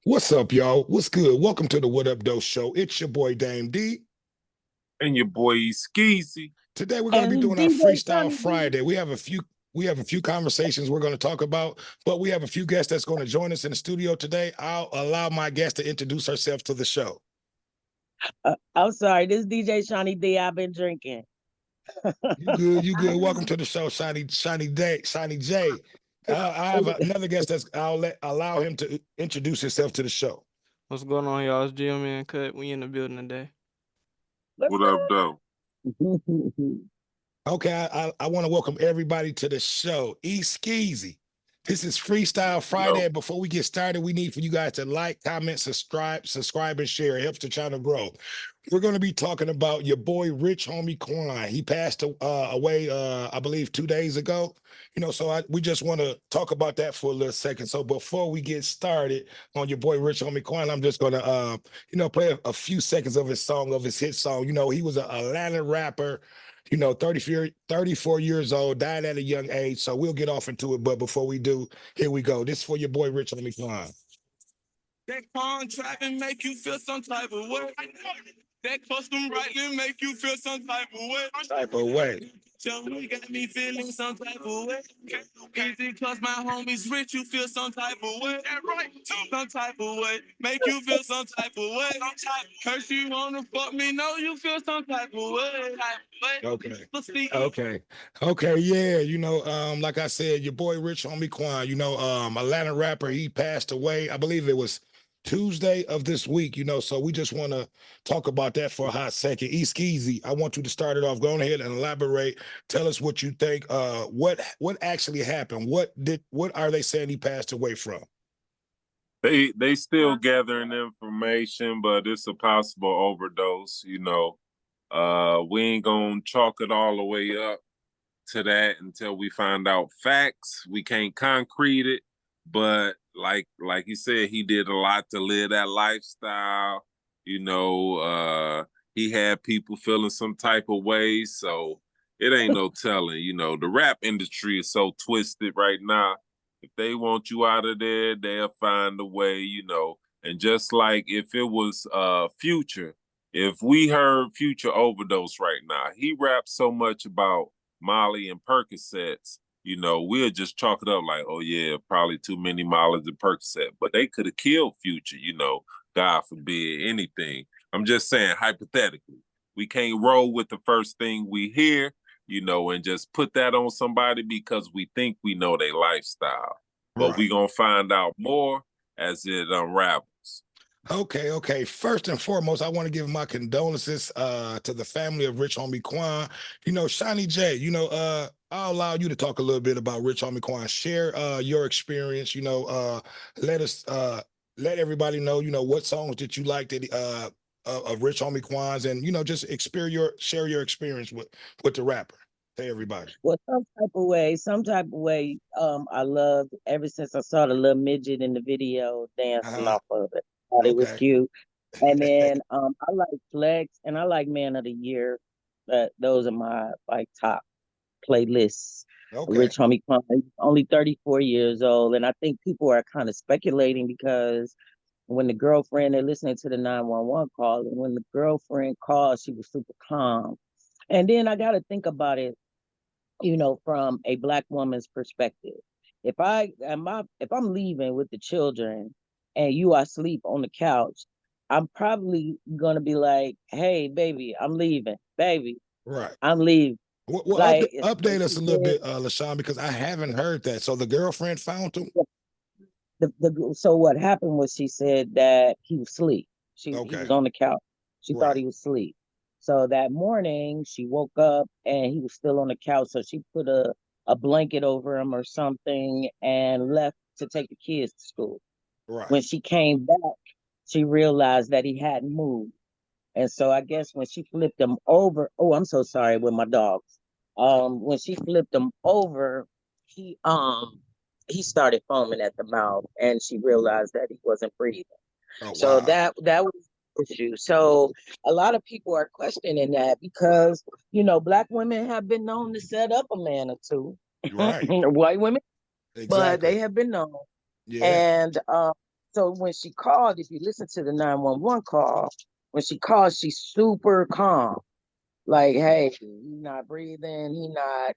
What's up, y'all? What's good? Welcome to the What Up Doe Show. It's your boy Dame D. And your boy Skeezy. Today we're going to be And doing our DJ Freestyle Sonny D. Friday. We have a few conversations we're going to talk about, but we have a few guests that's going to join us in the studio today. I'll allow my guest to introduce herself to the show. I'm sorry, this DJ Sonny D. I've been drinking. You good? You good? Welcome to the show, Shiny J. I have another guest allow him to introduce himself to the show. What's going on, y'all? It's GM Cut. We in the building today. What up, though? Okay, I want to welcome everybody to the show. Skeezy. This is Freestyle Friday. Yo. Before we get started, we need for you guys to like, comment, subscribe, and share. It helps the channel grow. We're going to be talking about your boy Rich Homie QUAN. He passed away, I believe, 2 days ago. So we just want to talk about that for a little second. So before we get started on your boy Rich Homie QUAN, I'm just going to, play a few seconds of his hit song. He was an Atlanta rapper. 34 years old, died at a young age. So we'll get off into it. But before we do, here we go. This is for your boy Rich Homie QUAN. That contract and make you feel some type of way. That custom writing make you feel some type of way. Tell me, got me feeling some type of way. Easy, cause my homies rich, you feel some type of way. Right, some type of way. Make you feel some type of way. Cause you wanna fuck me, know you feel some type of way. Okay, yeah. Like I said, your boy Rich Homie QUAN, Atlanta rapper, he passed away. I believe it was Tuesday of this week, so we just want to talk about that for a hot second. Skeezy, I want you to start it off. Go ahead and elaborate. Tell us what you think. What actually happened? What are they saying he passed away from? They still gathering information, but it's a possible overdose, We ain't gonna chalk it all the way up to that until we find out facts. We can't concrete it, but like you said, he did a lot to live that lifestyle. He had people feeling some type of way, so it ain't no telling. The rap industry is so twisted right now. If they want you out of there, they'll find a way, And just like if it was Future, if we heard Future overdose right now, he raps so much about Molly and Percocets, we'll just chalk it up like, oh yeah, probably too many Molly's and Percocet. But they could have killed Future, God forbid, anything. I'm just saying, hypothetically, we can't roll with the first thing we hear, and just put that on somebody because we think we know their lifestyle. But Right. we gonna find out more as it unravels. Okay. First and foremost, I want to give my condolences to the family of Rich Homie QUAN. Shiny J, I'll allow you to talk a little bit about Rich Homie QUAN. Share your experience, let everybody know, what songs that you liked of Rich Homie QUAN's, and just share your experience with the rapper. Hey, everybody. Well, some type of way, I loved ever since I saw the little midget in the video dancing off of it. Thought it was Okay. cute. And then I like Flex and I like Man of the Year. Those are my top playlists. Okay. Rich Homie QUAN, only 34 years old. And I think people are kind of speculating because when the girlfriend, they're listening to the 911 call, and when the girlfriend called, she was super calm. And then I got to think about it, from a Black woman's perspective. If I'm leaving with the children and you are asleep on the couch, I'm probably gonna be like, "Hey, baby, I'm leaving, baby, Right. I'm leaving." Well, Like, update us a little bit, LaShawn, because I haven't heard that. So the girlfriend found him? so what happened was she said that he was asleep. He Okay. was on the couch. She thought Right. he was asleep. So that morning she woke up and he was still on the couch. So she put a blanket over him or something and left to take the kids to school. Right. When she came back, she realized that he hadn't moved. And so I guess when she flipped him over, oh, I'm so sorry with my dogs. When she flipped him over, he he started foaming at the mouth, and she realized that he wasn't breathing. Oh, So wow. that was the issue. So a lot of people are questioning that because Black women have been known to set up a man or two, Right. white women, but Exactly. they have been known. Yeah. And So when she called, if you listen to the 911 call, when she called, she's super calm. Like, hey, he not breathing, he not,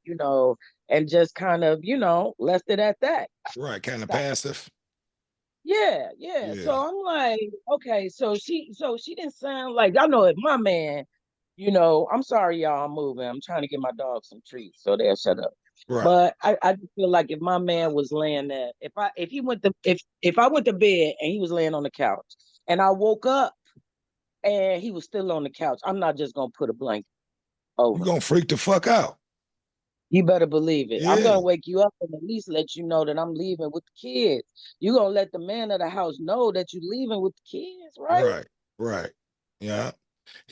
and just kind of, left it at that. Right, kind of passive. Yeah, yeah. So Yeah. I'm like, okay, so she didn't sound like, y'all know, if my man, I'm sorry, y'all, I'm moving. I'm trying to get my dog some treats, so they'll shut up. Right. But I just feel like if my man was laying there, if I went to bed and he was laying on the couch and I woke up and he was still on the couch, I'm not just gonna put a blanket You over him. gonna freak the fuck out. You better believe it. I'm Yeah. gonna wake you up and at least let you know that I'm leaving with the kids. You gonna let the man of the house know that you're leaving with the kids, right? Right. Right. Yeah.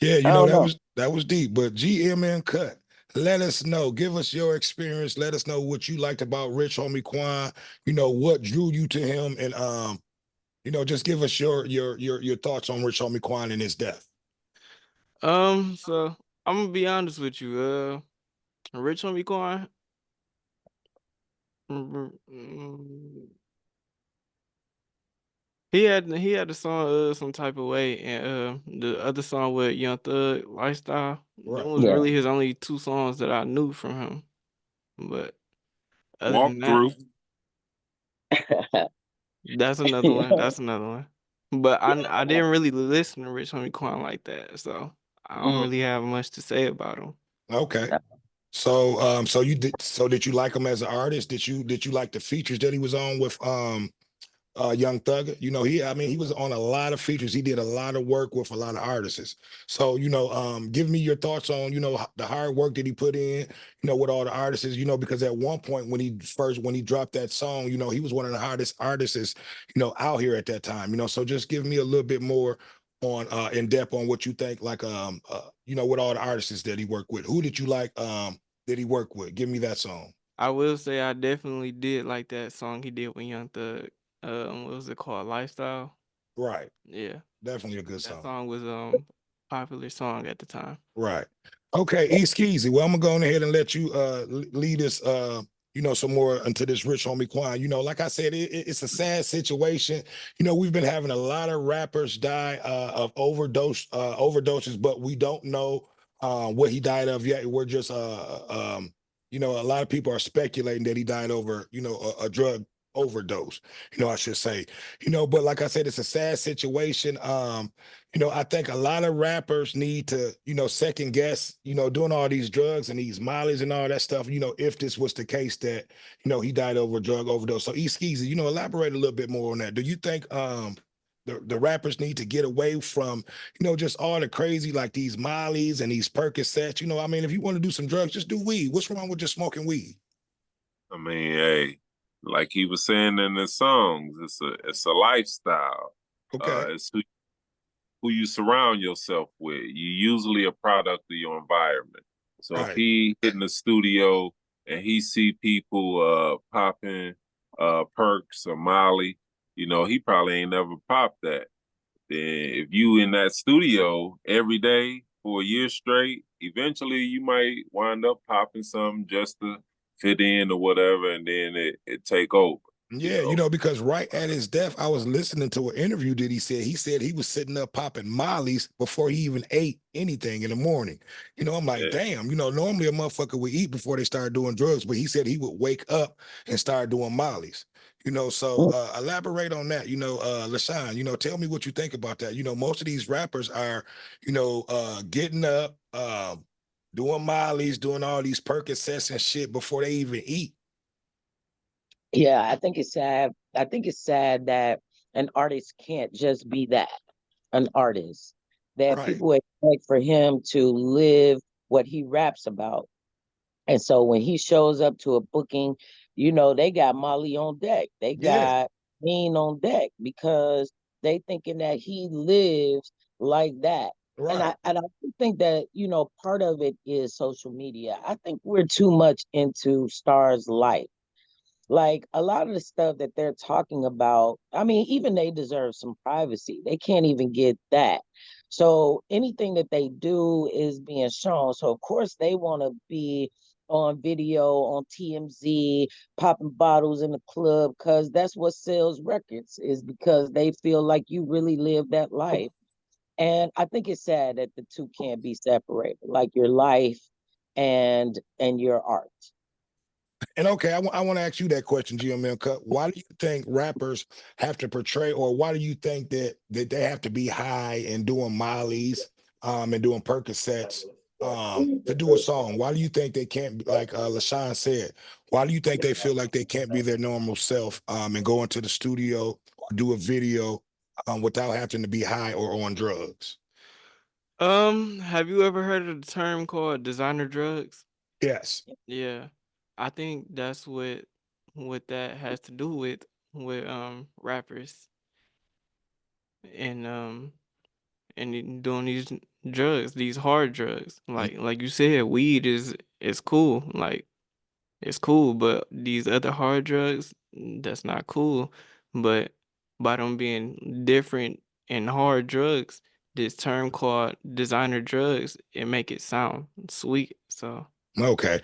Yeah, I don't know. that was deep. But GM and Cut, let us know. Give us your experience. Let us know what you liked about Rich Homie Quan. What drew you to him, and just give us your thoughts on Rich Homie Quan and his death. So I'm gonna be honest with you. Rich Homie Quan. He had the song some type of way, and the other song with Young Thug Lifestyle. Them Right. was Yeah. really his only two songs that I knew from him. But other Walk than that, through. that's another one. That's another one. But I didn't really listen to Rich Homie Quan like that, so I don't Mm. really have much to say about him. Okay. So did you like him as an artist? Did you like the features that he was on with Young Thug? He was on a lot of features. He did a lot of work with a lot of artists. So, give me your thoughts on, the hard work that he put in, with all the artists, because at one point when he dropped that song, he was one of the hardest artists, out here at that time, so just give me a little bit more on in depth on what you think, like with all the artists that he worked with. Who did you like that he worked with? Give me that song. I will say I definitely did like that song he did with Young Thug. What was it called? Lifestyle. Right. Yeah, Definitely a good that song. song was popular song at the time. Right. Okay, East Keezy. Well, I'm gonna go ahead and let you lead us some more into this Rich Homie Quan. Like I said, it's a sad situation. We've been having a lot of rappers die of overdoses, but we don't know what he died of yet. We're just a lot of people are speculating that he died over, a drug overdose, I should say. But like I said, it's a sad situation. I think a lot of rappers need to, second guess, doing all these drugs and these mollies and all that stuff, if this was the case that, he died over a drug overdose. So East Skeezy, elaborate a little bit more on that. Do you think the rappers need to get away from, just all the crazy, like these mollies and these Percocets? If you want to do some drugs, just do weed. What's wrong with just smoking weed? I mean, hey, like he was saying in the songs, it's a lifestyle. Okay. It's who you surround yourself with. You're usually a product of your environment. So if Right. he hit in the studio and he see people popping perks or Molly, he probably ain't never popped that. Then if you in that studio every day for a year straight, eventually you might wind up popping something just to fit in or whatever, and then it take over. Yeah, because right at his death, I was listening to an interview that he said he was sitting up popping mollies before he even ate anything in the morning. I'm like, Yeah. damn, normally a motherfucker would eat before they start doing drugs, but he said he would wake up and start doing mollies. So elaborate on that. LaShawn, tell me what you think about that. Most of these rappers are, getting up, doing mollies, doing all these Percocets and shit before they even eat. Yeah, I think it's sad. I think it's sad that an artist can't just be that, an artist. That Right. people expect for him to live what he raps about. And so when he shows up to a booking, they got Molly on deck. They Yeah. got Lean on deck because they thinking that he lives like that. And Right. I do think that, part of it is social media. I think we're too much into Star's life. Like a lot of the stuff that they're talking about, I mean, even they deserve some privacy. They can't even get that. So anything that they do is being shown. So of course they want to be on video on TMZ, popping bottles in the club, because that's what sells records, is because they feel like you really live that life. And I think it's sad that the two can't be separated, like your life and your art. And okay, I want to ask you that question, GMM Cut. Why do you think rappers have to portray, or why do you think that they have to be high and doing mollies, and doing Percocets, to do a song? Why do you think they can't, like LaShawn said? Why do you think they feel like they can't be their normal self, and go into the studio or do a video, without having to be high or on drugs? Have you ever heard of the term called designer drugs? Yes. Yeah. I think that's what that has to do with rappers and doing these drugs, these hard drugs. Like you said, weed is cool. Like it's cool, but these other hard drugs, that's not cool. But by them being different and hard drugs, this term called designer drugs, it make it sound sweet. So Okay.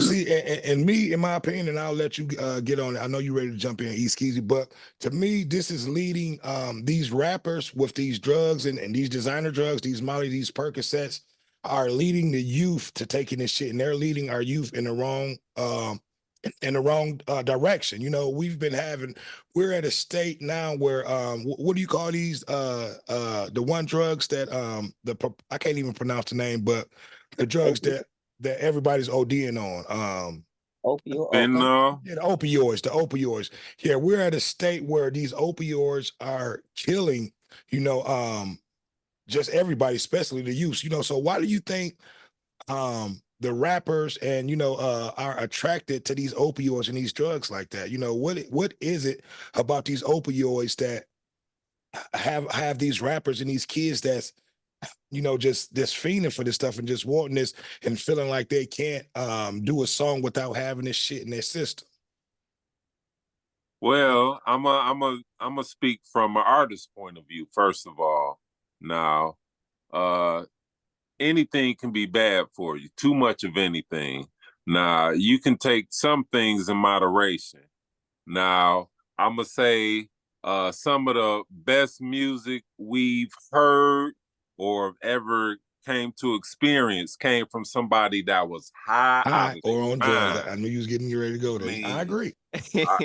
See, and me, in my opinion, and I'll let you get on it. I know you're ready to jump in, East Keezy, but to me, this is leading these rappers with these drugs and these designer drugs, these Molly, these Percocets, are leading the youth to taking this shit, and they're leading our youth in the wrong direction. We're at a state now where what do you call these the one drugs that I can't even pronounce the name, but the drugs that everybody's ODing on. And Yeah, the opioids. Yeah, we're at a state where these opioids are killing, just everybody, especially the youth. So why do you think the rappers and are attracted to these opioids and these drugs like that? What is it about these opioids that have these rappers and these kids that's just fiending for this stuff and just wanting this and feeling like they can't do a song without having this shit in their system? well, I'm a speak from an artist's point of view. First of all, now, uh, anything can be bad for you. Too much of anything. Now, you can take some things in moderation. Now, I'm gonna say some of the best music we've heard or ever came to experience came from somebody that was high out High of their or on drugs. mind. I knew you was getting ready to go I there. I mean, agree.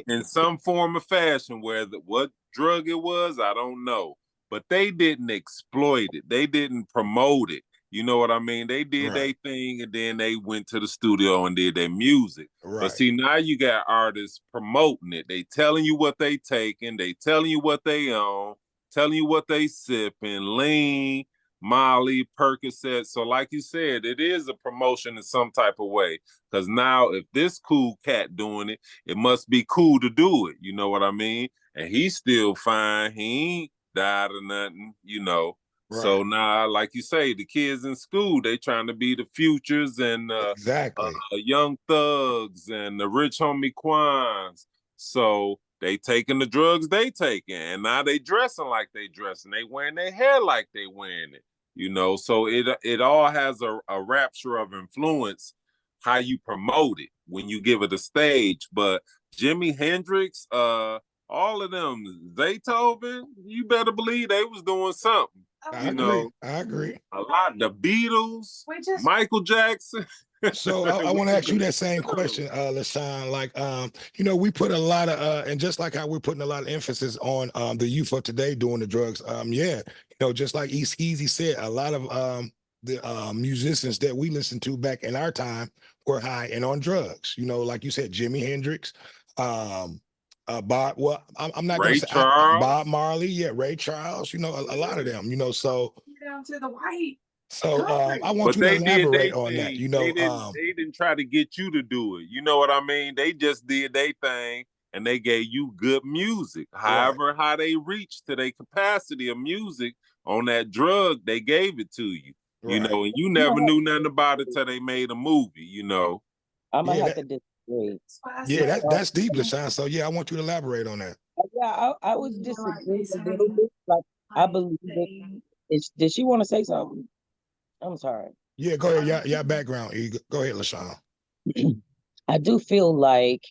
in some form or fashion, what drug it was, I don't know. But they didn't exploit it. They didn't promote it. You know what I mean? They did Right. their thing and then they went to the studio and did their music. But Right. see, now you got artists promoting it. They telling you what they taking, they telling you what they own, telling you what they sipping, lean, Molly, Percocet. So, like you said, it is a promotion in some type of way. Because now, if this cool cat doing it, it must be cool to do it. You know what I mean? And he's still fine. He ain't died or nothing. Right. So now, like you say, the kids in school, they trying to be the futures and Exactly. young thugs and the rich homie Quans. So they taking the drugs they taking, and now they dressing like they dressing. They wearing their hair like they wearing it. So it all has a rapture of influence how you promote it when you give it a stage. But Jimi Hendrix, all of them, Beethoven, you better believe they was doing something. I agree. I agree. A lot. The Beatles, Michael Jackson. So I want to ask you that same question, LaShawn. Like, we put a lot of and just like how we're putting a lot of emphasis on the youth of today doing the drugs. Yeah, just like East Easy said, a lot of the musicians that we listened to back in our time were high and on drugs. Like you said, Jimi Hendrix, Bob. Well, I'm not gonna Ray say Bob Charles. Marley. Yeah, Ray Charles. A lot of them. So. Down to the white. So I want But you to they did their elaborate on that. thing. They didn't try to get you to do it. You know what I mean? They just did their thing and they gave you good music. Right. However, how they reached to their capacity of music on that drug, they gave it to you. Right. And you never knew nothing about it till they made a movie. I'm gonna Yeah, have to disagree. Yeah, that's deep, LaShawn. So yeah, I want you to elaborate on that. Yeah, I would disagree a little bit. Like, I believe it. Did she want to say something? I'm sorry. Yeah, go ahead. Yeah, background. Go ahead, LaShawn. I do feel like,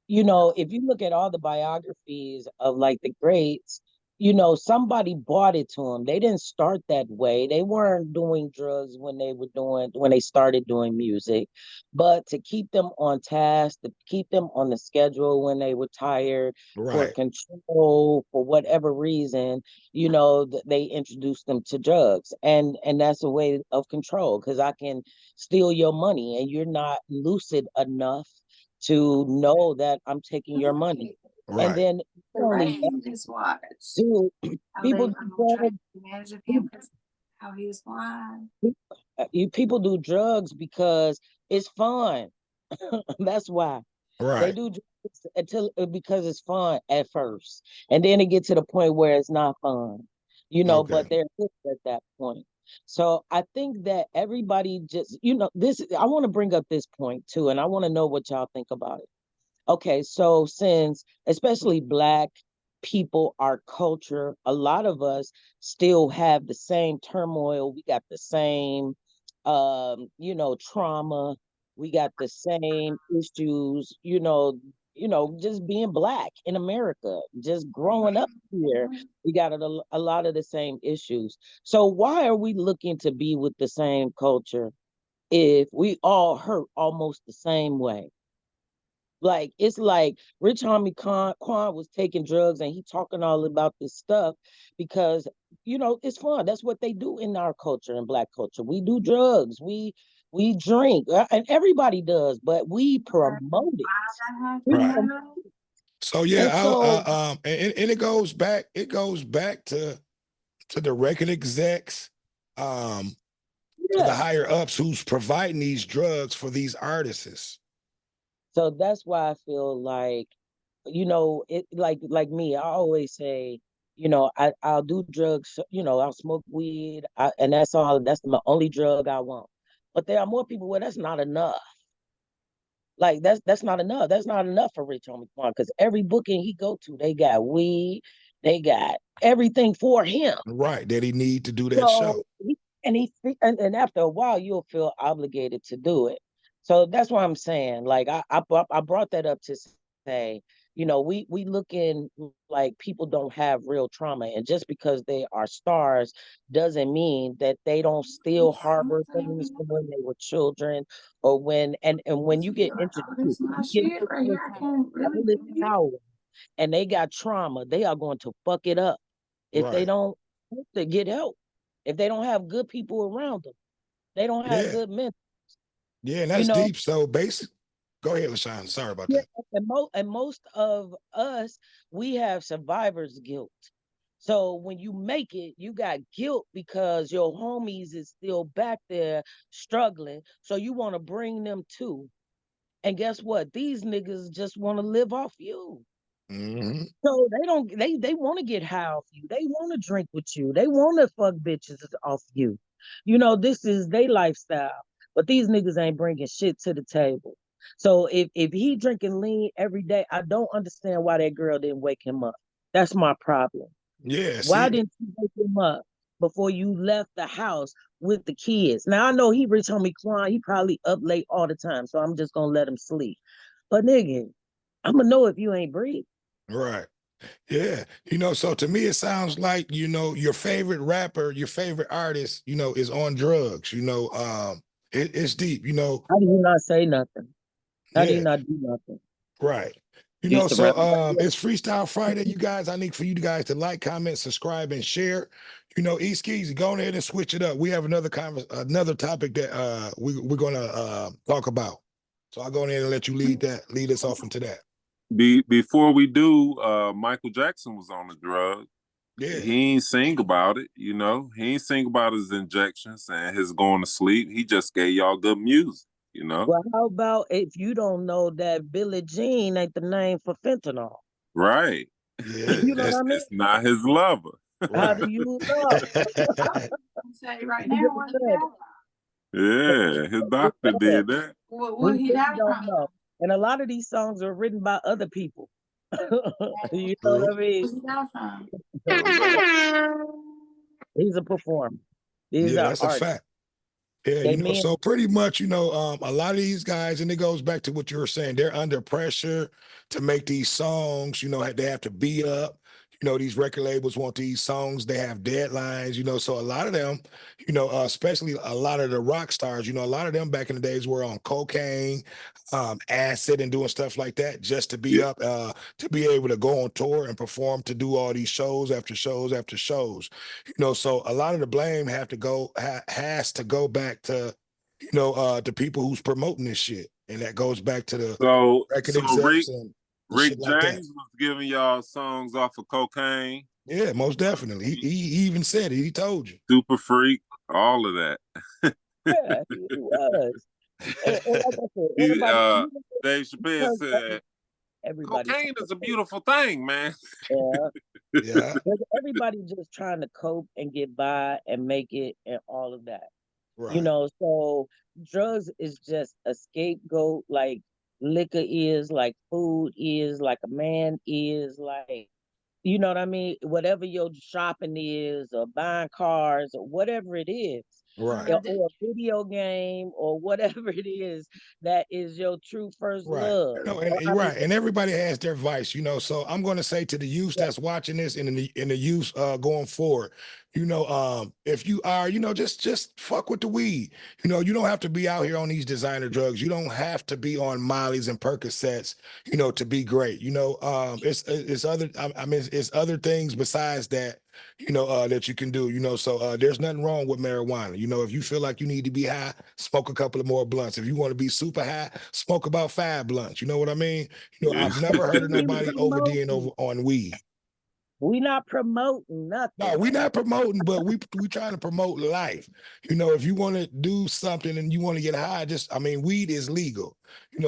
you know, if you look at all the biographies of like the greats, you know, somebody bought it to them. They didn't start that way. They weren't doing drugs when they started doing music, but to keep them on task, to keep them on the schedule when they were tired, for Right. control, for whatever reason, you know, they introduced them to drugs, and that's a way of control because I can steal your money and you're not lucid enough to know that I'm taking your money. And Right. then The not only that, range is what? too, How people they do trying to drugs. take advantage of him because how he was blind. People do drugs because it's fun. That's why they Right. do drugs until because it's fun at first, and then it gets to the point where it's not fun, you know. But Okay. they're hooked at that point. So I think that everybody just, you know, this. I want to bring up this point too, and I want to know what y'all think about it. Okay, so since especially Black people, our culture, a lot of us still have the same turmoil. We got the same, you know, trauma. We got the same issues. You know, just being Black in America, just growing up here, we got a lot of the same issues. So why are we looking to be with the same culture if we all hurt almost the same way? Like it's like Rich Homie Quan was taking drugs and he talking all about this stuff because you know it's fun. That's what they do in our culture, in Black culture. We do drugs. We drink, and everybody does, but we promote it. We Right. promote, So yeah, and so and it goes back to the record execs, um, to the yeah. higher ups who's providing these drugs for these artists. So that's why I feel like, you know, it like me. I always say, you know, I'll do drugs. You know, I'll smoke weed, and that's all. That's my only drug I want. But there are more people where that's not enough. Like that's not enough. That's not enough for Rich Homie Quan because every booking he go to, they got weed, they got everything for him. Right. That he need to do that So show. and after a while, you'll feel obligated to do it. So that's what I'm saying. Like I brought that up to say, you know, we looking like people don't have real trauma, and just because they are stars doesn't mean that they don't still harbor things from when they were children, or and when you get introduced, Oh, this is my you get shit right introduced here. I to can't all really this do it. power, and they got trauma, they are going to fuck it up if they Right. don't to get help. If they don't have good people around them, they don't have Yeah. good men. Yeah, and You that's know, deep. So basic. Go ahead, LaShawn. Sorry about yeah, that. and most of us, we have survivor's guilt. So when you make it, you got guilt because your homies is still back there struggling. So you want to bring them too. And guess what? These niggas just want to live off you. Hmm. So they don't they want to get high off you. They want to drink with you. They want to fuck bitches off you. You know, this is their lifestyle. But these niggas ain't bringing shit to the table. So if he drinking lean every day, I don't understand why that girl didn't wake him up. That's my problem. Yeah, Why see, didn't you wake him up before you left the house with the kids? Now I know he Rich Homie Quan, he probably up late all the time, so I'm just gonna let him sleep. But nigga, I'm gonna know if you ain't breathing. right. Yeah. So to me, it sounds like, your favorite rapper, your favorite artist, is on drugs. It's deep, How do you not say nothing? How do you yeah, not do nothing? right. You So surround it's Freestyle Friday, you guys. I need for you guys to like, comment, subscribe, and share. East Keys, go ahead and switch it up. We have another topic that we're gonna talk about. So I'll go ahead and let you lead us off into that. Before we do, Michael Jackson was on the drug. Yeah. He ain't sing about it, you know. He ain't sing about his injections and his going to sleep. He just gave y'all good music, you know. well, how about if you don't know that Billie Jean ain't the name for fentanyl? Right. Yeah, You know what that's I mean? It's not his lover. How do right. you know? I'm saying right I'm now, just what he saying. died Yeah, his We doctor know. did that. We What he really died don't from? know. And a lot of these songs are written by other people. You know True. what I mean? What he died from? He's a performer. These Yeah, are that's a artists. fact. Yeah, They men, so pretty much, a lot of these guys, and it goes back to what you were saying, they're under pressure to make these songs, they have to be up. These record labels want these songs, they have deadlines, so a lot of them, especially a lot of the rock stars, a lot of them back in the days were on cocaine, acid and doing stuff like that just to be Yeah. up, to be able to go on tour and perform, to do all these shows after shows after shows. So a lot of the blame has to go back to the people who's promoting this shit, and that goes back to the record So execs and Rick shit like that. James was giving y'all songs off of cocaine. Yeah, most definitely. He even said it. He told you. Super Freak, all of that. yeah, he was. And like I said, He, everybody, Dave Chappelle because said, everybody "Cocaine trying to is a cope. beautiful thing, man." Yeah, Yeah, everybody just trying to cope and get by and make it and all of that. right, So drugs is just a scapegoat, like liquor is, like food is, like a man is, like you know what I mean? Whatever your shopping is, or buying cars, or whatever it is, right. or a video game, or whatever it is that is your true first Right. love. And I mean, right, and everybody has their vice, So I'm going to say to the youth yeah, that's watching this, and in the youth going forward, if you are, just fuck with the weed. You don't have to be out here on these designer drugs. You don't have to be on Molly's and Percocets, to be great. It's other. I mean, it's other things besides that. That you can do. So there's nothing wrong with marijuana. If you feel like you need to be high, smoke a couple of more blunts. If you want to be super high, smoke about 5 blunts. You know what I mean? Yeah. I've never heard of we nobody ODing over on weed. not promoting No, nothing. we're not promoting, but we trying to promote life. If you want to do something and you want to get high, weed is legal.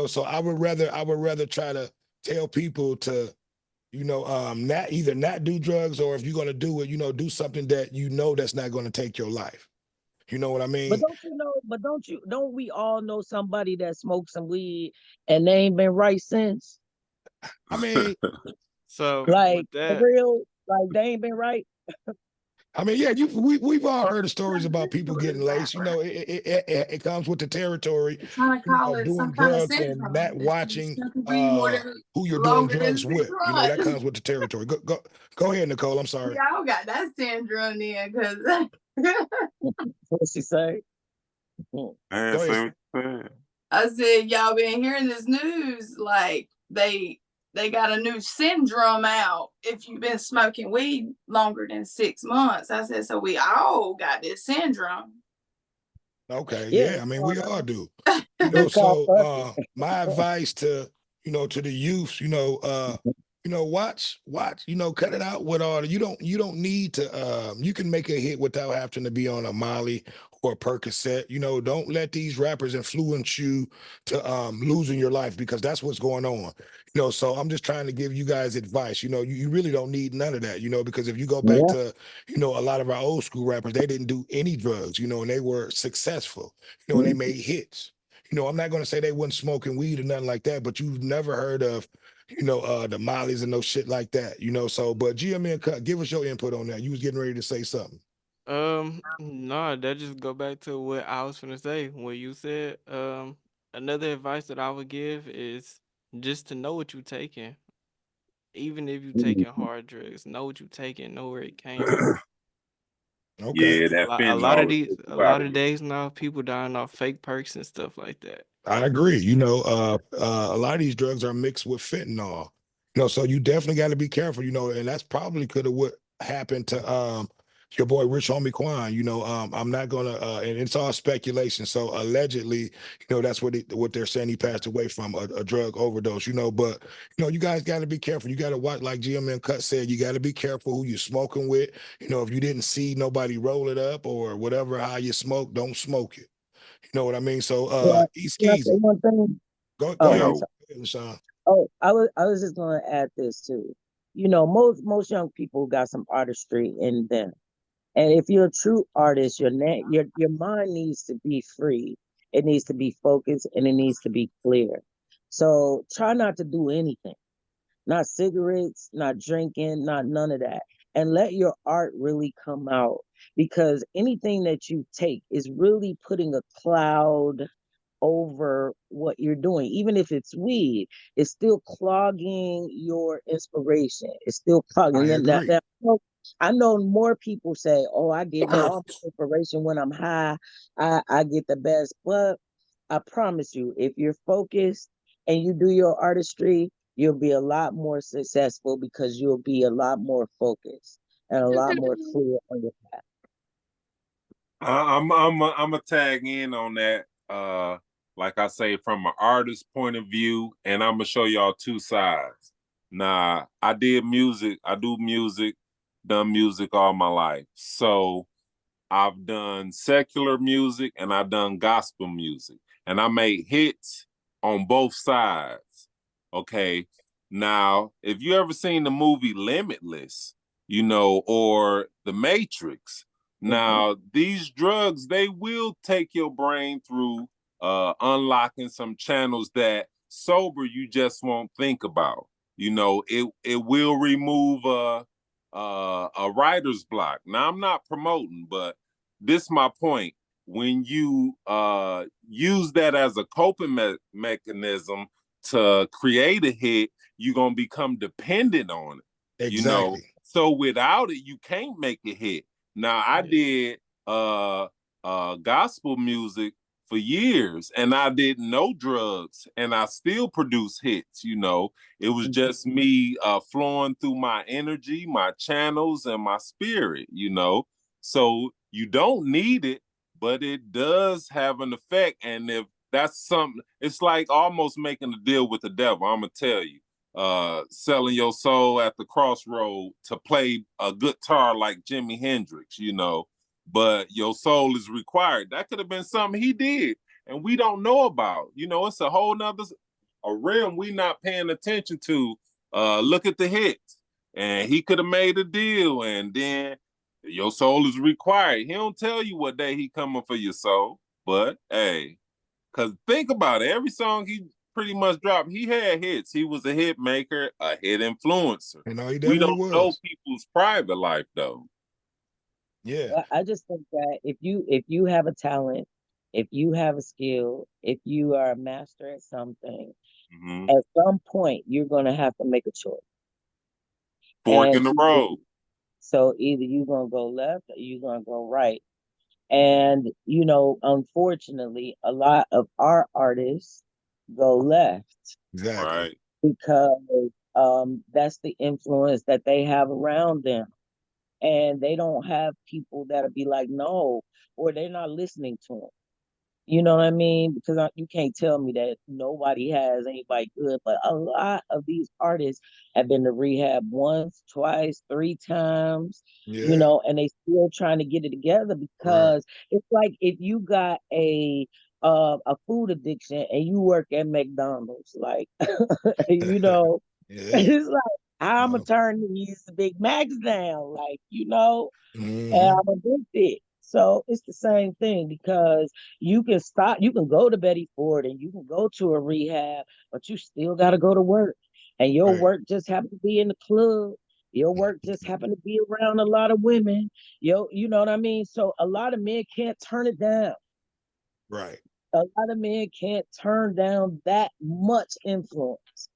So I would rather try to tell people to, not do drugs, or if you're gonna do it, do something that that's not gonna take your life. You know what I But mean? don't you know? But don't we all know somebody that smokes some weed and they ain't been right since? I mean, So Like with for that, real, like they ain't been right. yeah, we've all heard of stories about people getting laced. It comes with the territory, Trying to call of it doing some kind of drugs and syndrome. not If you watching smoke weed more than who you're doing longer than drugs 6 with. That months. comes with the territory. Go ahead, Nicole. I'm sorry. Y'all got that syndrome then, because What she say? Man, Go ahead. say what you said. I said y'all been hearing this news like they got a new syndrome out if you've been smoking weed longer than 6 months. I said, so we all got this syndrome. Okay, Yeah, yeah. We all do. it's called So puppy. my advice to the youth, watch, cut it out with all you don't need to you can make a hit without having to be on a Molly or a Percocet. Don't let these rappers influence you to losing your life, because that's what's going on. So I'm just trying to give you guys advice. You really don't need none of that, because if you go back Yeah, to, a lot of our old school rappers, they didn't do any drugs, and they were successful, and they made hits. I'm not going to say they wasn't smoking weed or nothing like that, but you've never heard of, the Mollies and no shit like that, So, but GM and Cut, give us your input on that. You was getting ready to say something. nah, that just go back to what I was gonna say. What you said. Another advice that I would give is just to know what you taking. Even if you taking hard drugs, know what you taking, know where it came from. Okay. Yeah, that A lot of fentanyl will these, take a you out lot of of here. days now, people dying off fake perks and stuff like that. I agree. A lot of these drugs are mixed with fentanyl. So you definitely got to be careful. And that's probably could have what happened to your boy Rich Homie Quan. I'm not gonna and it's all speculation. So allegedly, that's what they're saying, he passed away from a drug overdose. But you guys got to be careful. You got to watch, like GMM Cut said, you got to be careful who you're smoking with. If you didn't see nobody roll it up or whatever, how you smoke, don't smoke it. You know what I mean? So yeah. East Can I say Keezy. one thing? Go Oh, ahead. I'm Yo, sorry. Go ahead, LaShawn. Oh, I was just gonna add this too. Most young people got some artistry in them. And if you're a true artist, your mind needs to be free. It needs to be focused and it needs to be clear. So try not to do anything. Not cigarettes, not drinking, not none of that. and let your art really come out, because anything that you take is really putting a cloud over what you're doing. Even if it's weed, it's still clogging your inspiration. It's still I clogging. agree. I know more people say, "Oh, I get all my inspiration when I'm high. I get the best." But I promise you, if you're focused and you do your artistry, you'll be a lot more successful because you'll be a lot more focused and a lot more clear on your path. I'm a tag in on that. Like I say, from an artist point of view, and I'm gonna show y'all two sides. Now, I did music. I do music. Done music all my life. So I've done secular music and I've done gospel music, and I made hits on both sides. Okay. Now, if you ever seen the movie Limitless, or The Matrix, Mhm. now these drugs, they will take your brain through unlocking some channels that sober you just won't think about. It will remove a writer's block. Now I'm not promoting, but this is my point. When you use that as a coping mechanism to create a hit, you're gonna become dependent on it. Exactly. So without it, you can't make a hit. Now I did gospel music for years, and I didn't know drugs, and I still produce hits. It was just me flowing through my energy, my channels, and my spirit. So you don't need it, but it does have an effect. And if that's something, it's like almost making a deal with the devil. I'm gonna tell you, selling your soul at the crossroad to play a guitar like Jimi Hendrix. But your soul is required. That could have been something he did, and we don't know about. It's a whole nother a realm we not paying attention to. Look at the hits, and he could have made a deal, and then your soul is required. He don't tell you what day he coming for your soul, but hey, because think about it, every song he pretty much dropped, he had hits. He was a hit maker, a hit influencer. He We definitely don't know was. people's private life though. Yeah, I just think that if you have a talent, if you have a skill, if you are a master at something, Mm-hmm. at some point you're gonna have to make a choice. Fork in And the road. so either you're gonna go left or you're gonna go right. And unfortunately, a lot of our artists go left exactly. Right. because that's the influence that they have around them. And they don't have people that'll be like, no, or they're not listening to them. You know what I mean? Because you can't tell me that nobody has anybody good, but a lot of these artists have been to rehab once, twice, three times, Yeah, and they still trying to get it together, right. because it's like if you got a food addiction and you work at McDonald's, like Yeah. it's like I'm gonna No. turn these Big Macs down, like and Hmm. I'm addicted. So it's the same thing, because you can go to Betty Ford and you can go to a rehab, but you still got to go to work. And your Right. work just happened to be in the club. Your work just happened to be around a lot of women. You know what I mean? So a lot of men can't turn it down. Right. A lot of men can't turn down that much influence.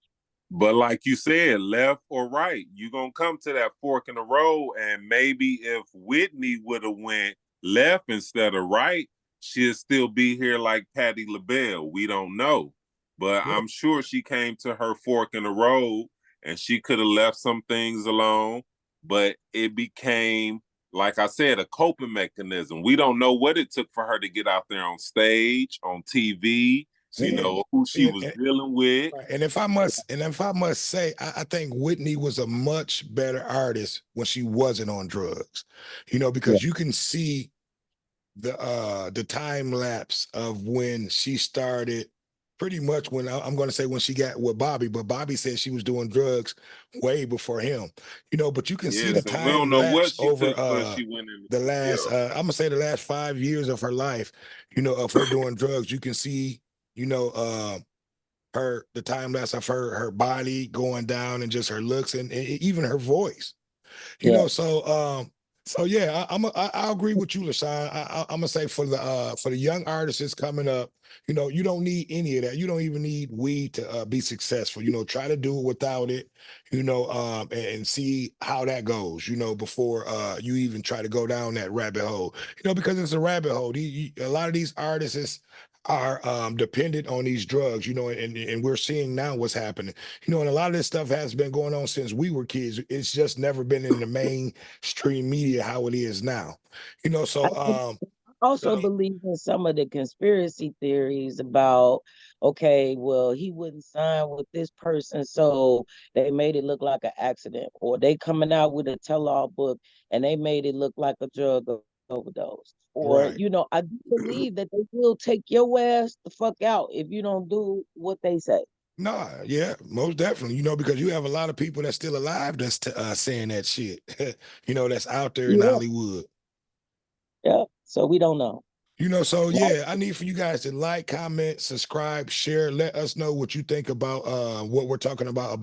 But like you said, left or right, you're gonna come to that fork in the road. And maybe if Whitney would have went left instead of right, she'd still be here like Patti LaBelle. We don't know. But Yeah. I'm sure she came to her fork in the road, and she could have left some things alone. But it became, like I said, a coping mechanism. We don't know what it took for her to get out there on stage, on TV, See, who she see, was dealing with. right. And if I must say, I think Whitney was a much better artist when she wasn't on drugs. Yeah. Because you can see the time lapse of when she started, pretty much when I'm going to say when she got with Bobby, but Bobby said she was doing drugs way before him. But you can see Yeah, the so we don't time know what lapse she over took for she went in. the last Yeah, I'm gonna say the last 5 years of her life, of her doing drugs. You can see, you know, uh the time lapse of her body going down, and just her looks, and even her voice. You Yeah. know, so yeah, I agree with you, LaShawn. I'm gonna say for the young artists that's coming up, you know, you don't need any of that. You don't even need weed to be successful. You know, try to do it without it. You know, and see how that goes. You know, before you even try to go down that rabbit hole. You know, because it's a rabbit hole. A lot of these artists are dependent on these drugs. You know, and we're seeing now what's happening. You know, and a lot of this stuff has been going on since we were kids. It's just never been in the mainstream media how it is now. You know, I so also so believe in some of the conspiracy theories about, okay, well, he wouldn't sign with this person, so they made it look like an accident, or they coming out with a tell-all book and they made it look like a drug overdose. Or, right. you know, I do believe that they will take your ass the fuck out if you don't do what they say. Nah, yeah, most definitely. You know, because you have a lot of people that's still alive that's saying that shit. You know, that's out there in Yeah, Hollywood. yeah. So we don't know. You know, so Right. yeah, I need for you guys to like, comment, subscribe, share. Let us know what you think about what we're talking about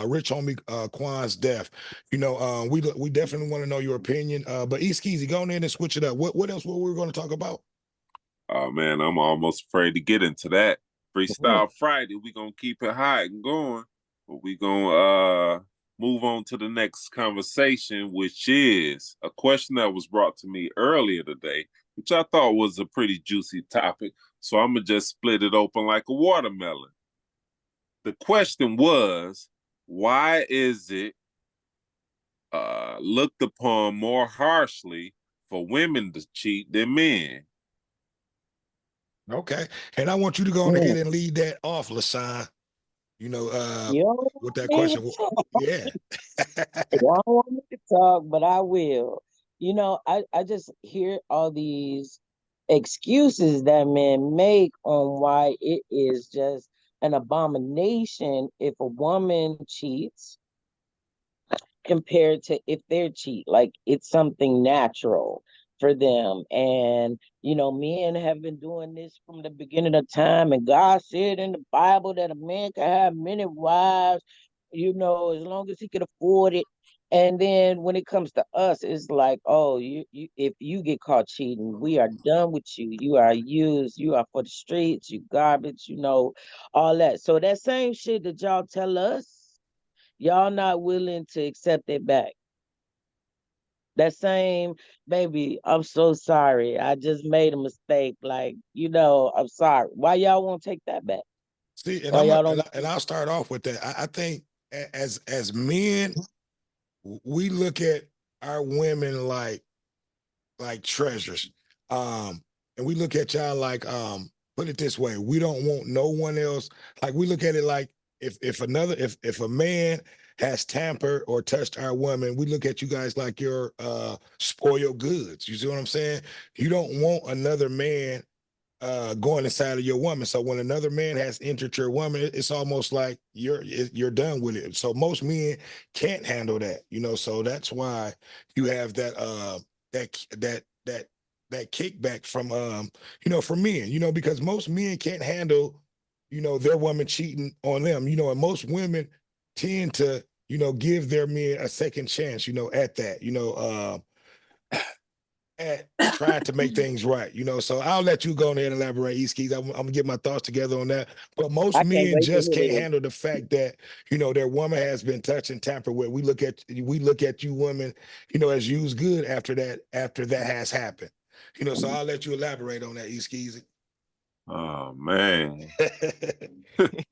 Rich Homie Quan's death. You know, we definitely want to know your opinion. But East Keezy, go in and switch it up. What else were we going to talk about? Oh man, I'm almost afraid to get into that. Mhm. Freestyle Friday, we gonna keep it hot and going. But we gonna move on to the next conversation, which is a question that was brought to me earlier today, which I thought was a pretty juicy topic. So I'm gonna just split it open like a watermelon. The question was, why is it looked upon more harshly for women to cheat than men? Okay, and I want you to go on ahead Mm. and lead that off, Lasan. You know, You don't with want that me to question. talk. Yeah. You don't want me to talk, but I will. You know, I just hear all these excuses that men make on why it is just an abomination if a woman cheats compared to if they're cheat. Like it's something natural for them. And you know, men have been doing this from the beginning of time. And God said in the Bible that a man can have many wives, you know, as long as he can afford it. And then when it comes to us, it's like, oh, you if you get caught cheating, we are done with you. You are used, you are for the streets, you garbage, you know, all that. So that same shit that y'all tell us, y'all not willing to accept it back. That same, baby, I'm so sorry. I just made a mistake. Like, you know, I'm sorry. Why y'all won't take that back? See, and Why I'm a, y'all don't? and I'll start off with that. I think as men, we look at our women like treasures. And we look at y'all like, put it this way, we don't want no one else. Like we look at it like if a man has tampered or touched our woman, we look at you guys like you're spoiled goods. You see what I'm saying? You don't want another man going inside of your woman. So when another man has entered your woman, it's almost like you're done with it. So most men can't handle that, you know. So that's why you have that kickback from you know, from men, you know, because most men can't handle, you know, their woman cheating on them, you know, and most women tend to, you know, give their men a second chance, you know, at that, you know, at trying to make things right, you know. So I'll let you go ahead and elaborate, East Keys. I'm gonna get my thoughts together on that. But most I can't men wait to just can't hear handle the fact that, you know, their woman has been touched and tampered with. We look at you women, you know, as used good after that has happened. You know, so I'll let you elaborate on that, East Keys. Oh man,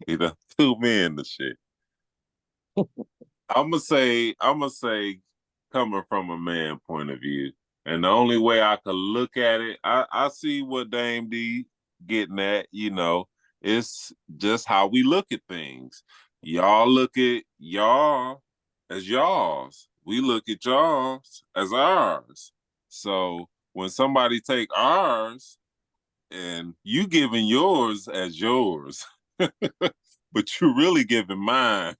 he done threw me in the shit. I'm gonna say, coming from a man point of view, and the only way I could look at it, I see what Dame D getting at. You know, it's just how we look at things. Y'all look at y'all as y'all's. We look at y'all's as ours. So when somebody take ours and you giving yours as yours, but you really giving mine.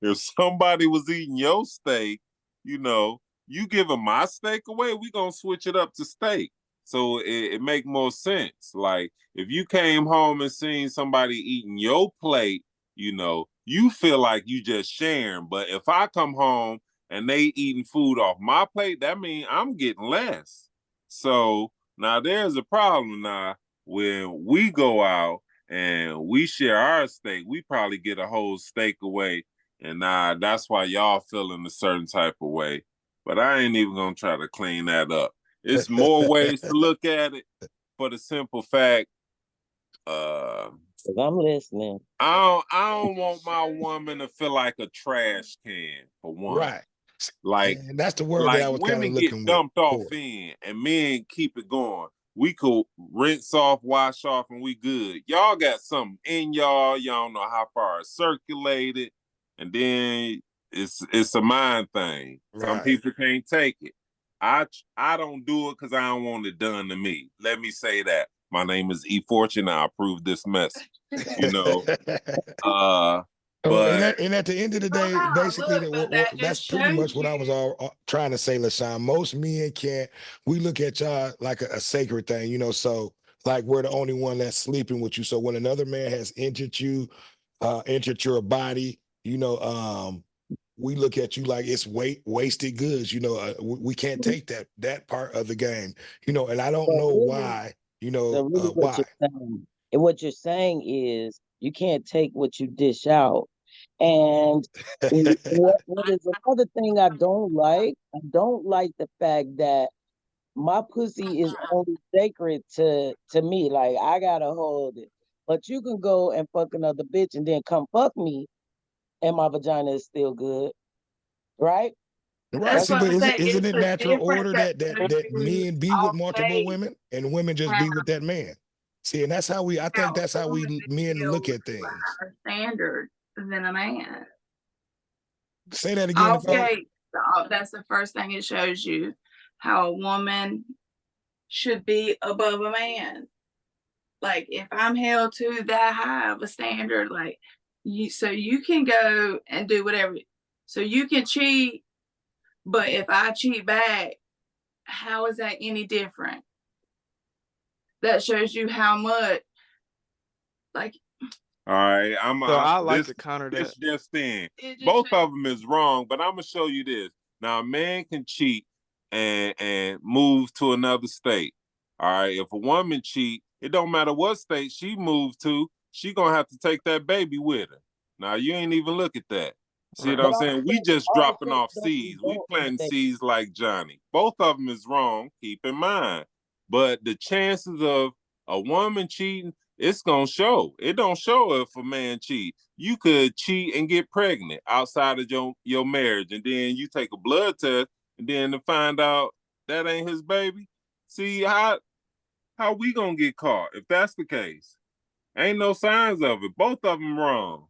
If somebody was eating your steak, you know, you giving my steak away, we gonna switch it up to steak. So it make more sense. Like if you came home and seen somebody eating your plate, you know, you feel like you just sharing. But if I come home and they eating food off my plate, that means I'm getting less. So now there's a problem now when we go out and we share our steak, we probably get a whole steak away. And that's why y'all feeling a certain type of way. But I ain't even gonna try to clean that up. It's more ways to look at it for the simple fact, 'Cause I'm listening. I don't want my woman to feel like a trash can, for one. Right. Like And that's the word that I was kind of women get looking with. dumped off in and men keep it going. We could rinse off, wash off, and we good. Y'all got something in y'all. Y'all don't know how far it's circulated. And then it's a mind thing. Some Right. people can't take it. I don't do it because I don't want it done to me. Let me say that. My name is E Fortune. I approve this message. You know. Oh, But and at the end of the day, Wow, basically, look, but that that's just pretty much shows what I was you. all trying to say, LaShawn. Most men can't. We look at y'all like a sacred thing, you know. So, like, we're the only one that's sleeping with you. So, when another man has injured you, injured your body, you know, we look at you like it's wasted goods. You know, we can't take that part of the game. You know, and I don't So know really, why. You so know, really what why. you're saying, and what you're saying is you can't take what you dish out. And what is another thing I don't like? I don't like the fact that my pussy is only sacred to me. Like I gotta hold it. But you can go and fuck another bitch and then come fuck me and my vagina is still good. Right? Right. That's That's See, what but I say. isn't It's it the natural difference order that that shows you men be with all multiple day women and women just how, be with that man? See, and that's how I think that's a how woman is men look held at to a things. higher standard than a man. Say that again, Nicole. Okay, that's the first thing it shows you how a woman should be above a man. Like if I'm held to that high of a standard, like so you can go and do whatever. So you can cheat, but if I cheat back, how is that any different? That shows you how much, like, all right, So I like this to counter this that. just in. it just Both shows of them is wrong, but I'm gonna show you this. Now, a man can cheat and move to another state. All right, if a woman cheat, it don't matter what state she moves to, she gonna have to take that baby with her. Now, you ain't even look at that. See what Right. I'm but saying? We just also dropping off don't seeds. We indulge in planting sex. seeds like Johnny. Both of them is wrong. Keep in mind, but the chances of a woman cheating, it's gonna show. It don't show if a man cheat. You could cheat and get pregnant outside of your marriage, and then you take a blood test, and then to find out that ain't his baby. See how we gonna get caught if that's the case? Ain't no signs of it. Both of them wrong.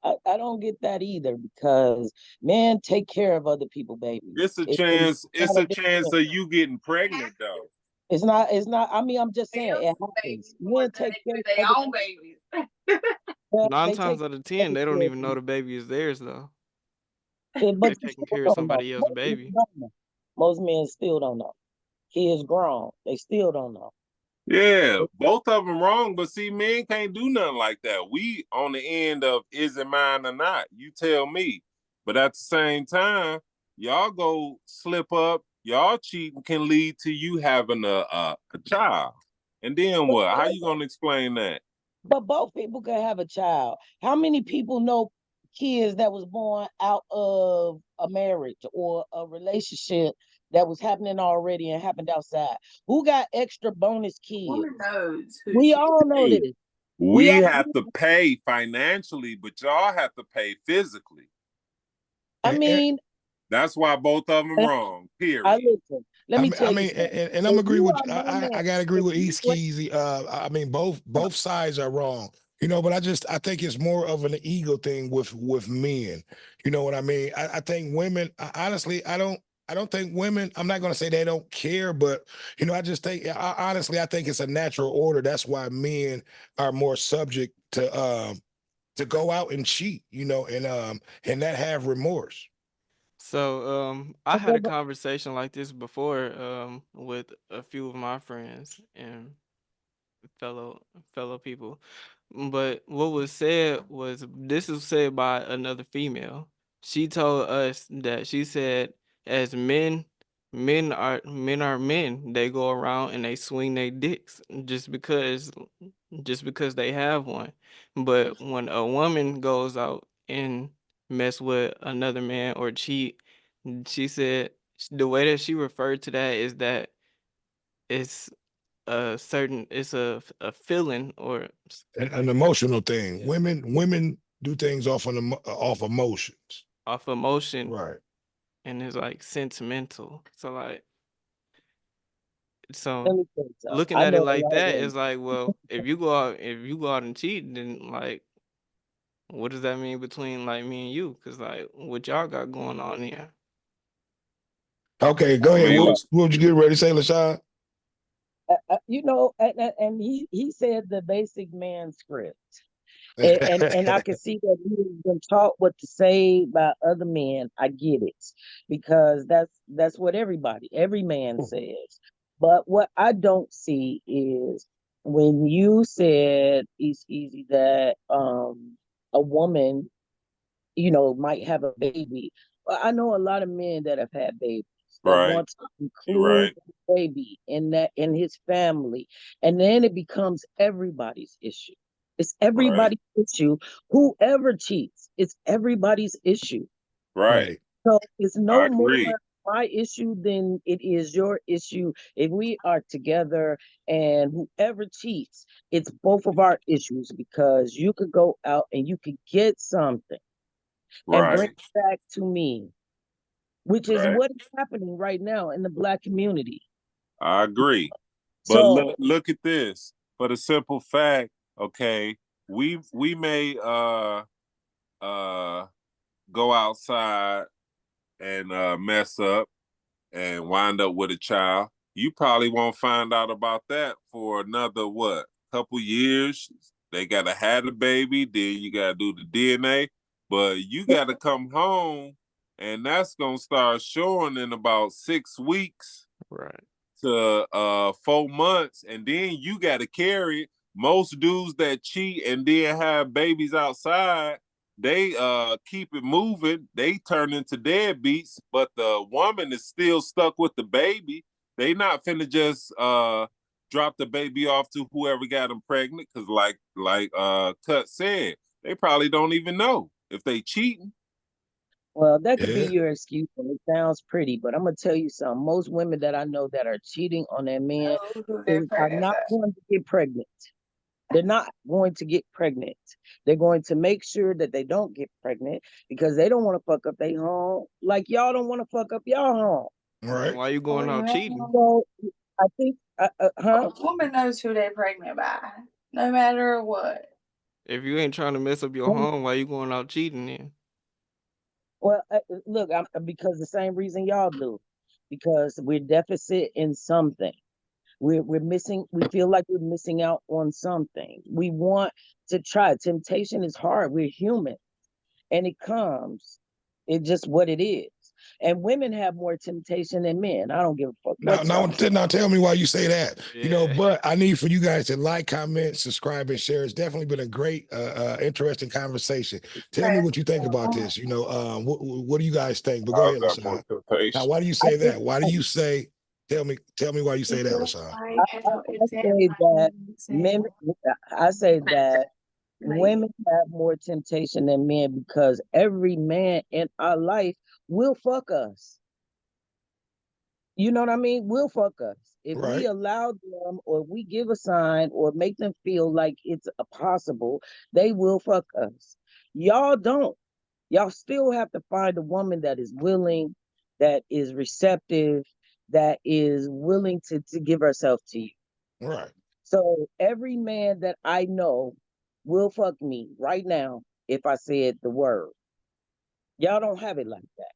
I don't get that either because men take care of other people, babies. It's a It's chance. It's not a a chance different. of you getting pregnant though. It's not. I mean, I'm just saying it happens. babies more Men than take they care do of their other own people. babies. Well, Nine they take times out of care of 10, other they don't even know children, the baby is theirs though. but They're you taking still care of don't know. somebody else's Most men baby. don't know. Most men still don't know. Kids grown, they still don't know. Yeah, both of them wrong, but see, men can't do nothing like that. We on the end of is it mine or not? You tell me. But at the same time, y'all go slip up, y'all cheating can lead to you having a child. And then But, what? How you gonna explain that? but both people can have a child. How many people know kids that was born out of a marriage or a relationship that was happening already and happened outside? Who got extra bonus A kids? woman knows who We she all know Hey, this. We we all. have to pay financially, but y'all have to pay physically. I mean, That's why both of them wrong. I Period. listen. Let me I tell you mean, something. and I'm If agree you with are no man, I gotta agree if with you East Keezy. I mean, both sides are wrong, you know. But I think it's more of an ego thing with men. You know what I mean? I think women. Honestly, I don't think women. I'm not gonna say they don't care, but you know, I just think honestly, I think it's a natural order. That's why men are more subject to go out and cheat. You know, and not have remorse. So I had okay, a conversation like this before with a few of my friends and fellow people. But what was said was, this was said by another female. She told us that, she said, as men, men are men. They go around and they swing their dicks just because they have one. But when a woman goes out and mess with another man or cheat, she said the way that she referred to that is that it's it's a feeling, or An emotional thing. yeah, Women do things off emotions. off emotion, Right. and it's like sentimental. So like, so Let me tell you something. looking I at it know a like lot of that women. is like, well, if you go out and cheat, then like, what does that mean between like me and you? Cause like, what y'all got going on here? Okay, go I ahead. mean, What would you get ready to say, LaShawn? And he said the basic man script. And I can see that he's been taught what to say by other men. I get it, because that's what every man says. But what I don't see is when you said it's easy that a woman, might have a baby. Well, I know a lot of men that have had babies that right. want to You're include right. the baby in his family, and then it becomes everybody's issue. It's Right. everybody's issue. Whoever cheats, it's everybody's issue. Right. Right. So it's I no more agree. my issue than it is your issue. If we are together and whoever cheats, it's both of our issues, because you could go out and you could get something and bring Right. it back to me, which is Right. what is happening right now in the Black community. I agree. But So, look at this. For the simple fact, okay, we may uh go outside and mess up and wind up with a child. You probably won't find out about that for another what, couple years. They gotta have the baby, then you gotta do the DNA, but you gotta come home, and that's gonna start showing in about 6 weeks Right. to 4 months, and then you gotta carry it. Most dudes that cheat and then have babies outside, they keep it moving. They turn into deadbeats, but the woman is still stuck with the baby. They not finna just drop the baby off to whoever got them pregnant, because like Cut said, they probably don't even know if they cheating. well, that could be Yeah. your excuse, and it sounds pretty, but I'm gonna tell you something. Most women that I know that are cheating on their man Know who they're are pregnant not by. going to get pregnant. They're not going to get pregnant. They're going to make sure that they don't get pregnant, because they don't want to fuck up their home, like y'all don't want to fuck up y'all home. Then Right. why you going out cheating? So I think, A woman knows who they're pregnant by, no matter what. If you ain't trying to mess up your home, why you going out cheating then? Well, look, because the same reason y'all do, because we're deficit in something. We're missing. We feel like we're missing out on something. We want to try. Temptation is hard. We're human, and it comes. It's just what it is. And women have more temptation than men. I don't give a fuck Now, what now, y'all. now, tell me why you say that. Yeah. But I need for you guys to like, comment, subscribe, and share. It's definitely been a great, interesting conversation. Tell me what you think about this. What do you guys think? But go I ahead, got more LaShawn. Now, temptation. why do you I say think that? Why do you say? Tell me why you say that, Just LaShawn. like how I say that men. example. I say that Like, women have more temptation than men, because every man in our life will fuck us. You know what I mean? Will fuck us. If we Right. allow them, or we give a sign, or make them feel like it's a possible, they will fuck us. Y'all don't. Y'all still have to find a woman that is willing, that is receptive, that is willing to give herself to you. Right. So every man that I know will fuck me right now if I said the word. Y'all don't have it like that.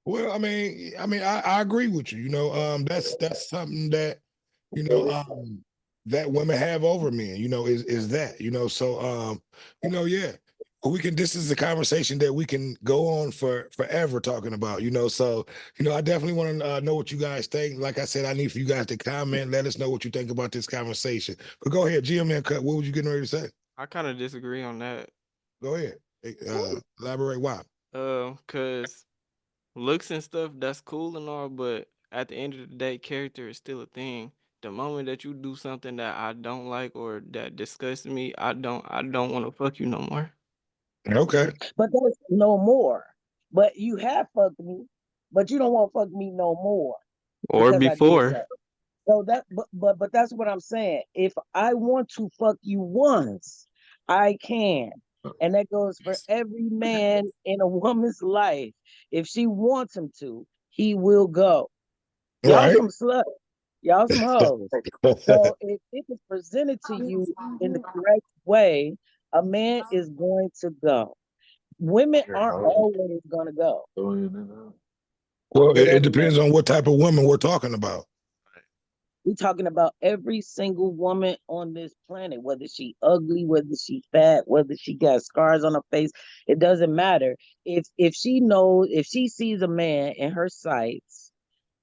Well, I agree with you. That's something that that women have over men. Is that. So yeah. we can, this is a conversation that we can go on for forever talking about, you know. So, you know, I definitely want to know what you guys think. Like I said, I need for you guys to comment, let us know what you think about this conversation. But go ahead, GM Cut, what was you getting ready to say? I kind of disagree on that. Go ahead. Elaborate why. Cause looks and stuff, that's cool and all, but at the end of the day, character is still a thing. The moment that you do something that I don't like or that disgusts me, I don't want to fuck you no more. Okay. But there's no more. But you have fucked me, but you don't want to fuck me no more Or because I did before. that. So that, but that's what I'm saying. If I want to fuck you once, I can. And that goes for every man in a woman's life. If she wants him to, he will go. Y'all Right. some sluts. Y'all some hoes. So if it is presented to you in the correct way, a man is going to go. Women aren't always going to go. Well, It it doesn't matter. depends on what type of women we're talking about. We're talking about every single woman on this planet, whether she ugly, whether she fat, whether she got scars on her face. It doesn't matter. If she knows, if she sees a man in her sights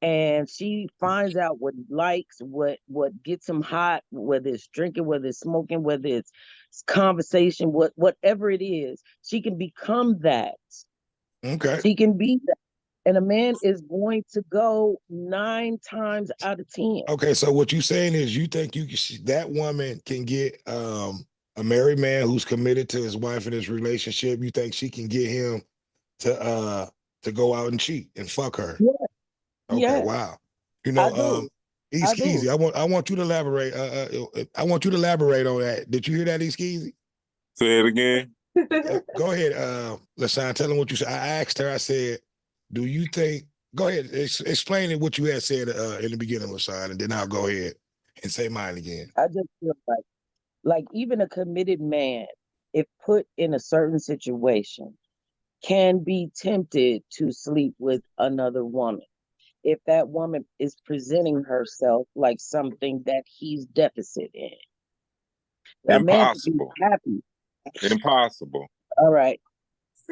and she finds out what he likes, what gets him hot, whether it's drinking, whether it's smoking, whether it's conversation, whatever it is, she can become that. Okay. She can be that. And a man is going to go 9 times out of 10. Okay, so what you saying is you think that woman can get a married man who's committed to his wife in his relationship. You think she can get him to go out and cheat and fuck her? Yeah, Okay, yeah, wow. You I know, do. I do. Easkeezy, I want you to elaborate. I want you to elaborate on that. Did you hear that, Easkeezy? Say it again. Go ahead, LaShawn, tell him what you said. I asked her, I said, do you think, go ahead, explain it what you had said in the beginning, LaShawn, and then I'll go ahead and say mine again. I just feel like even a committed man, if put in a certain situation, can be tempted to sleep with another woman if that woman is presenting herself like something that he's deficit in. That man could be Impossible. happy. Impossible. All right.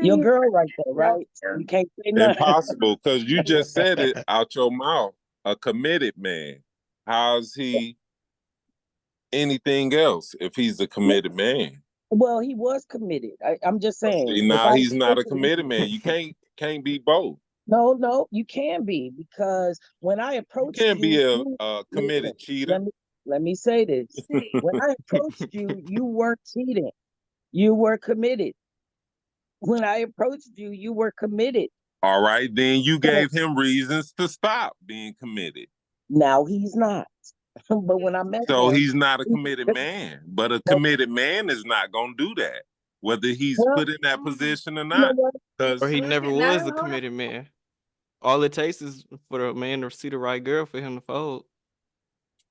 Your girl right there, right? You can't say nothing. Impossible, because you just said it out your mouth. A committed man. How's he anything else if he's a committed man? Well, he was committed. I'm just saying. See, If now I he's not a committed man. You can't be both. no, you can be because when I You approached can't be you, a listen, committed cheater. let me say this. When I approached you, you weren't cheating. You were committed. When I approached you, you were committed. All right, then you So gave him reasons to stop being committed. now he's not. But when I met So him, he's not a he, committed man. But a well, committed man is not going to do that, whether he's well, put in that position or you know not. what? Or Because he never was a No. committed man. All it takes is for a man to see the right girl for him to fold.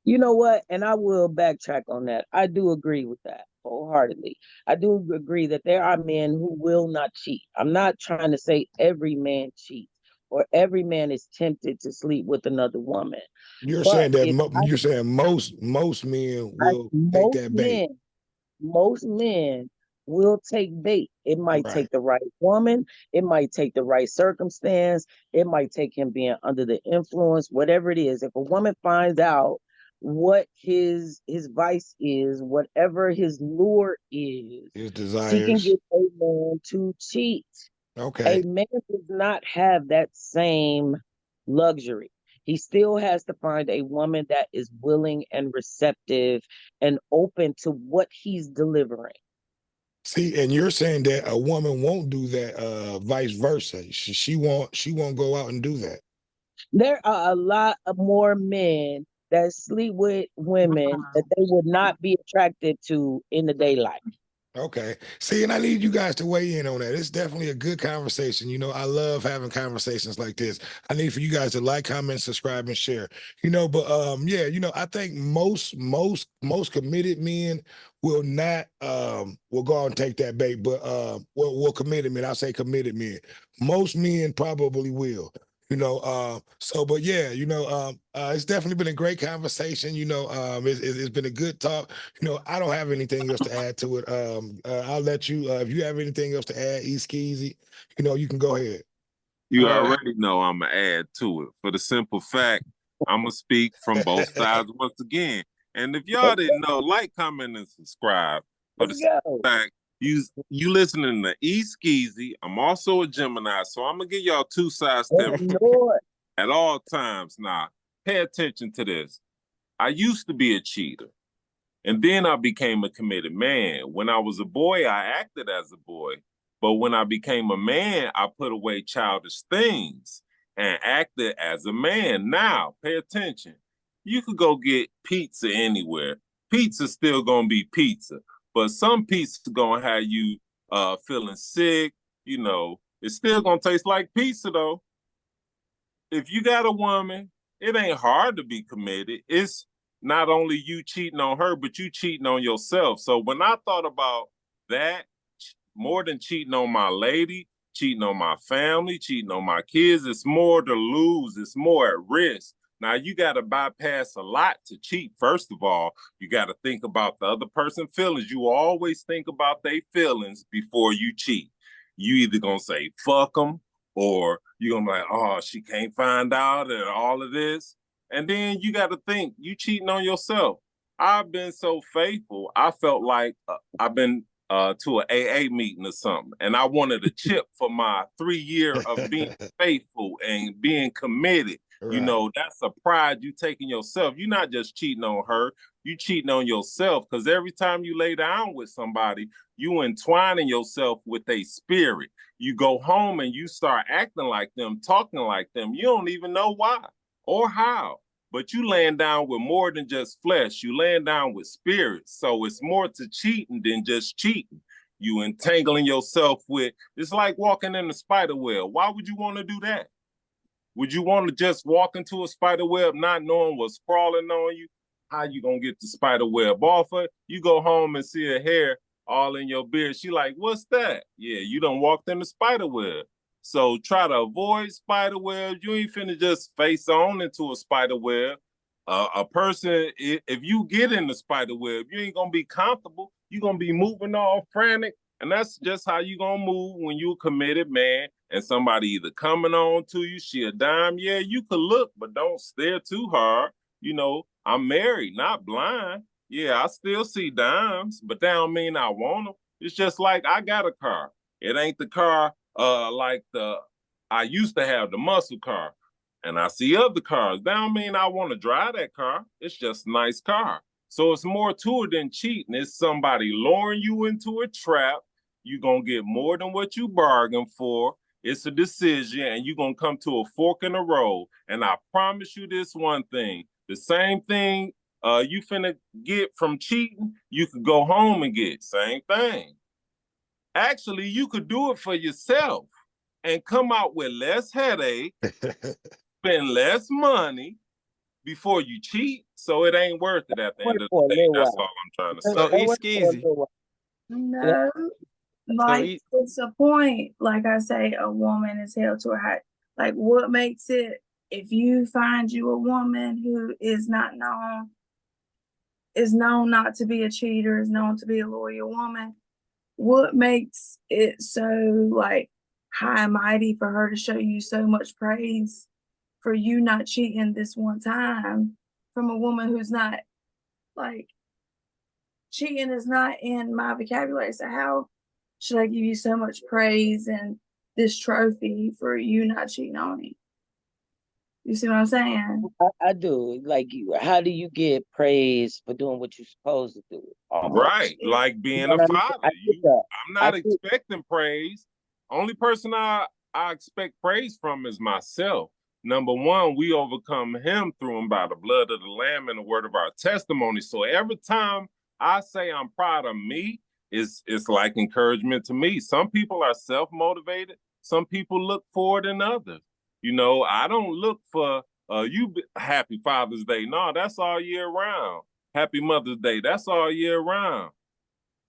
You know what? And I will backtrack on that. I do agree with that wholeheartedly. I do agree that there are men who will not cheat. I'm not trying to say every man cheats or every man is tempted to sleep with another woman. You're But saying that if you're saying most men I will take that bait. most men will take bait. It might Right. take the right woman, it might take the right circumstance, it might take him being under the influence, whatever it is. If a woman finds out what his vice is, whatever his lure is, His she can desires. get a man to cheat. A Okay. man does not have that same luxury. He still has to find a woman that is willing and receptive and open to what he's delivering. See, and you're saying that a woman won't do that, vice versa. She won't go out and do that. There are a lot of more men that sleep with women that they would not be attracted to in the daylight. Okay. See, and I need you guys to weigh in on that. It's definitely a good conversation. You know, I love having conversations like this. I need for you guys to like, comment, subscribe, and share. You know, but yeah, you know, I think most committed men will not will go out and take that bait, but well committed men, I'll say committed men. Most men probably will. But yeah, it's definitely been a great conversation. It's been a good talk. I don't have anything else to add to it. I'll let you, if you have anything else to add, Skeezy, you can go ahead. You already know I'm going to add to it. For the simple fact, I'm going to speak from both sides once again. And if y'all didn't know, like, comment, and subscribe. For the simple fact, you listening to Skeezy. I'm also a Gemini, so I'm going to give y'all two sides to at all times. Now, pay attention to this. I used to be a cheater. And then I became a committed man. When I was a boy, I acted as a boy. But when I became a man, I put away childish things and acted as a man. Now, pay attention. You could go get pizza anywhere. Pizza's still going to be pizza. But some pizza's going to have you feeling sick. It's still going to taste like pizza, though. If you got a woman, it ain't hard to be committed. It's not only you cheating on her, but you cheating on yourself. So when I thought about that, more than cheating on my lady, cheating on my family, cheating on my kids, it's more to lose. It's more at risk. Now, you got to bypass a lot to cheat. First of all, you got to think about the other person's feelings. You always think about their feelings before you cheat. You either going to say, fuck them, or you're going to be like, oh, she can't find out and all of this. And then you got to think, you cheating on yourself. I've been so faithful. I felt like I've been to an AA meeting or something, and I wanted a chip for my 3 year of being faithful and being committed. Right. That's a pride you take in yourself. You're not just cheating on her, you cheating on yourself, because every time you lay down with somebody, you entwining yourself with a spirit. You go home and you start acting like them, talking like them. You don't even know why or how. But you laying down with more than just flesh. You laying down with spirits. So it's more to cheating than just cheating. You entangling yourself with, it's like walking in a spider web. Why would you want to do that? Would you want to just walk into a spider web not knowing what's crawling on you? How you going to get the spider web off of? You go home and see a hair all in your beard. She like, what's that? Yeah, you done walked in the spider web. So try to avoid spider webs. You ain't finna just face on into a spider web. A person, if you get in the spider web, you ain't gonna be comfortable. You're gonna be moving all frantic. And that's just how you gonna move when you a committed man and somebody either coming on to you, she a dime. Yeah, you could look, but don't stare too hard. I'm married, not blind. Yeah, I still see dimes, but that don't mean I want them. It's just like I got a car. It ain't the car like I used to have, the muscle car, and I see other cars. That don't mean I want to drive that car. It's just a nice car. So it's more to it than cheating. It's somebody luring you into a trap. You're going to get more than what you bargained for. It's a decision, and you're going to come to a fork in the road. And I promise you this one thing. The same thing you finna get from cheating, you could go home and get. Same thing. Actually, you could do it for yourself and come out with less headache, spend less money before you cheat. So it ain't worth it at the end of the day. That's all I'm trying to say. So Skeezy. No, like it's a point. Like I say, a woman is held to a high. Like, what makes it? If you find you a woman who is known not to be a cheater, is known to be a loyal woman, what makes it so like high and mighty for her to show you so much praise for you not cheating this one time from a woman who's not, like, cheating is not in my vocabulary. So how should I give you so much praise and this trophy for you not cheating on me? You see what I'm saying? I do. Like, how do you get praise for doing what you're supposed to do? Right, like being a father. I'm not expecting praise. Only person I expect praise from is myself. Number one, we overcome him through and by the blood of the Lamb and the word of our testimony. So every time I say I'm proud of me, it's like encouragement to me. Some people are self-motivated. Some people look for it in others. I don't look for happy Father's Day. No, that's all year round. Happy Mother's Day. That's all year round.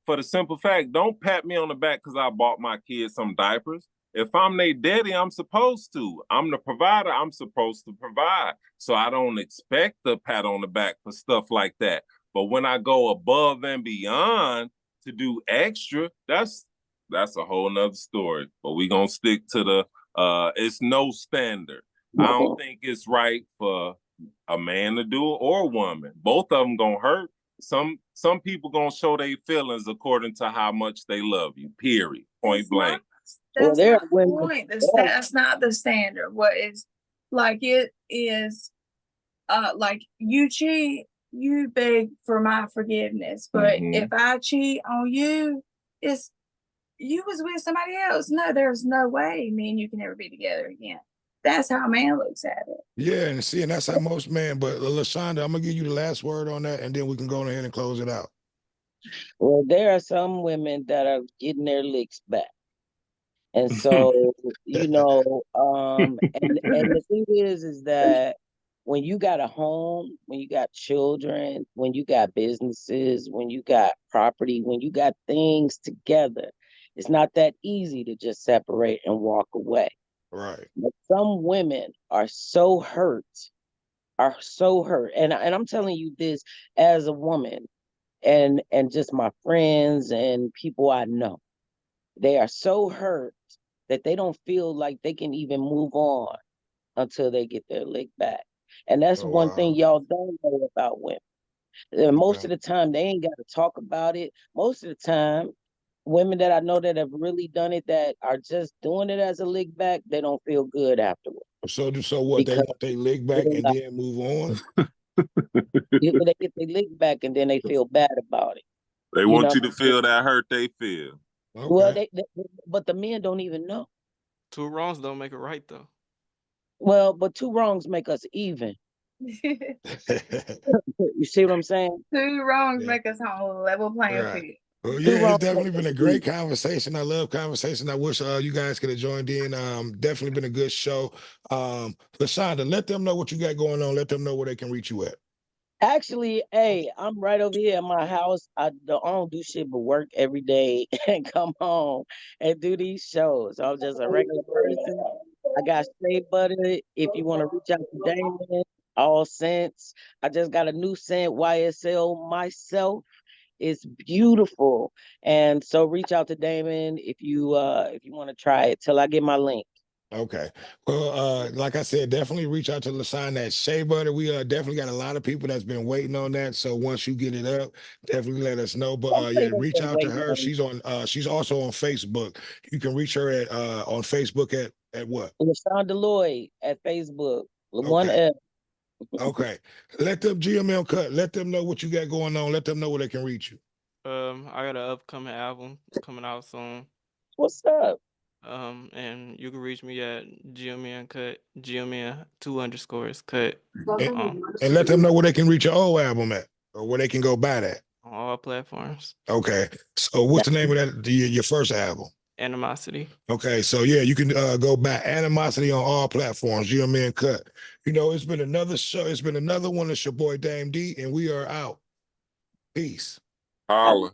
For the simple fact, don't pat me on the back because I bought my kids some diapers. If I'm their daddy, I'm supposed to. I'm the provider, I'm supposed to provide. So I don't expect a pat on the back for stuff like that. But when I go above and beyond to do extra, that's a whole nother story. But we gonna stick to the it's no standard. I don't think it's right for a man to do it or a woman. Both of them gonna hurt. Some people gonna show their feelings according to how much they love you. Period. Point blank. Well, That's there are not the women. point. That's not the standard. What is like it is like you cheat, you beg for my forgiveness. But if I cheat on you, it's you was with somebody else. No, there's no way me and you can ever be together again. That's how a man looks at it. Yeah, and see, and that's how most men. But LaShonda, I'm gonna give you the last word on that, and then we can go ahead and close it out. Well, there are some women that are getting their licks back. And so, and the thing is that when you got a home, when you got children, when you got businesses, when you got property, when you got things together, it's not that easy to just separate and walk away. Right. But some women are so hurt, and I'm telling you this as a woman, and just my friends and people I know, they are so hurt that they don't feel like they can even move on until they get their lick back. And that's one thing y'all don't know about women. And most of the time, they ain't got to talk about it. Most of the time, women that I know that have really done it, that are just doing it as a lick back, they don't feel good afterwards. So what? They want their leg back and then move on. They get their lick back and then they feel bad about it. They want you to feel that hurt they feel. Okay. Well, but the men don't even know. 2 wrongs don't make it right, though. Well, but 2 wrongs make us even. You see what I'm saying? 2 wrongs make us on a level playing field. Well, yeah, it's definitely been a great conversation. I love conversation. I wish you guys could have joined in. Definitely been a good show. LaShonda, let them know what you got going on. Let them know where they can reach you at. Actually, hey, I'm right over here at my house. I don't do shit but work every day and come home and do these shows. I'm just a regular person. I got shea butter. If you want to reach out to Damon, all scents. I just got a new scent, YSL myself. It's beautiful. And so reach out to Damon if you want to try it till I get my link. Okay. Well, like I said, definitely reach out to LaShonda at Shea Butter. We definitely got a lot of people that's been waiting on that. So once you get it up, definitely let us know. But yeah, reach out to her. She's also on Facebook. You can reach her at on Facebook at what? LaShonda Lloyd at Facebook. One Okay. F. Okay. Let them GMM cut. Let them know what you got going on. Let them know where they can reach you. I got an upcoming album coming out soon. What's up? And you can reach me at GMN Cut, GMN 2_ cut. And let them know where they can reach your old album at, or where they can go buy that. On all platforms. Okay. So what's the name of that? Your first album? Animosity. Okay, so yeah, you can go back Animosity on all platforms. GMN Cut. It's been another show. It's been another one. It's your boy Dame D, and we are out. Peace. Holla.